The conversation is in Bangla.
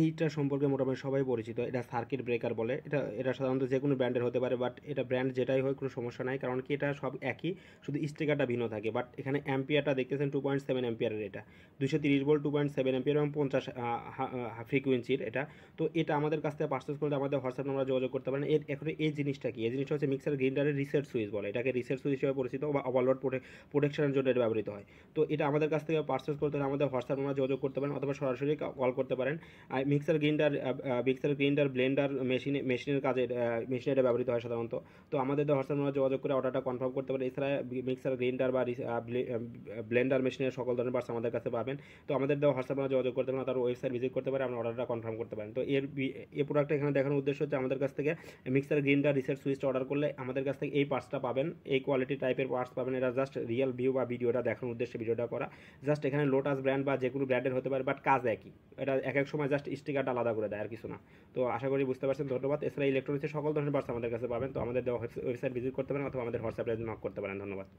এইটা সম্পর্কে মোটামুটি সবাই পরিচিত। এটা সার্কিট ব্রেকার বলে। এটা সাধারণত যে কোনো ব্র্যান্ডের হতে পারে, বাট এটা ব্র্যান্ড যেটাই হয় কোনো সমস্যা নাই, কারণ কি এটা সব একই, শুধু স্টিকারটা ভিন্ন থাকে। বাট এখানে অ্যাম্পিয়ারটা দেখতেছেন 2.7 অ্যাম্পিয়ারের, এটা 230 ভোল্ট 2.7 অ্যাম্পিয়ার এবং 50 ফ্রিকুয়েন্সির এটা। তো এটা আমাদের কাছ থেকে পারচেস করতে আমাদের হোয়াটসঅ্যাপ নাম্বার যোগাযোগ করতে পারেন। এখন এই জিনিসটা কি, এই জিনিসটা হচ্ছে মিক্সার গ্রাইন্ডারের রিসেট সুইচ বলে, এটাকে রিসেট সুইচ হিসেবে পরিচিত বা ওভারলোড প্রোটেকশনের জন্য এটা ব্যবহৃত হয়। তো এটা আমাদের কাছ থেকে পারচেস করতে হলে আমাদের হোয়াটসঅ্যাপ নাম্বার যোগাযোগ করতে পারেন অথবা সরাসরি কল করতে পারেন। আর মিক্সার গ্রাইন্ডার ব্লেন্ডার মেশিনের কাজে মেশিনে এটা ব্যবহৃত হয় সাধারণত। তো আমাদের হোয়াটসঅ্যাপ নাম্বার যোগাযোগ করে অর্ডারটা কনফার্ম করতে পারেন। এছাড়া মিক্সার গ্রাইন্ডার বা ব্লেন্ডার মেশিনের সকল ধরনের পার্টস আমাদের কাছে পাবেন। তো আমাদের হোয়াটসঅ্যাপ নাম্বার যোগাযোগ করতে পারেন, তার ওয়েবসাইট ভিজিট করতে পারেন, আপনার অর্ডারটা কনফার্ম করতে পারেন। তো এই প্রোডাক্টটা এখানে দেখানোর উদ্দেশ্য হচ্ছে আমাদের কাছ থেকে মিক্সার গ্রাইন্ডার রিসেট সুইচটা অর্ডার করলে আমাদের কাছ থেকে এই পার্টসটা পাবেন, এই কোয়ালিটি টাইপের পার্টস পাবেন। এটা জাস্ট রিয়েল ভিউ বা ভিডিওটা দেখানোর উদ্দেশ্যে ভিডিওটা করা। জাস্ট এখানে লোটাস ব্র্যান্ড বা যে কোনো ব্র্যান্ডের হতে পারে, বাট কাজ একই। এটা এক এক সময় জাস্ট স্টিকারটা আলাদা করে দেয়, আর কিছু না। তো আশা করি বুঝতে পারছেন, ধন্যবাদ। এছাড়া ইলেকট্রনিক্সের সকল ধরনের পার্টস আমাদের কাছে পাবেন। তো আমাদের ওয়েবসাইট ভিজিট করতে পারেন অথবা আমাদের হোয়াটসঅ্যাপে নক করতে পারেন। ধন্যবাদ।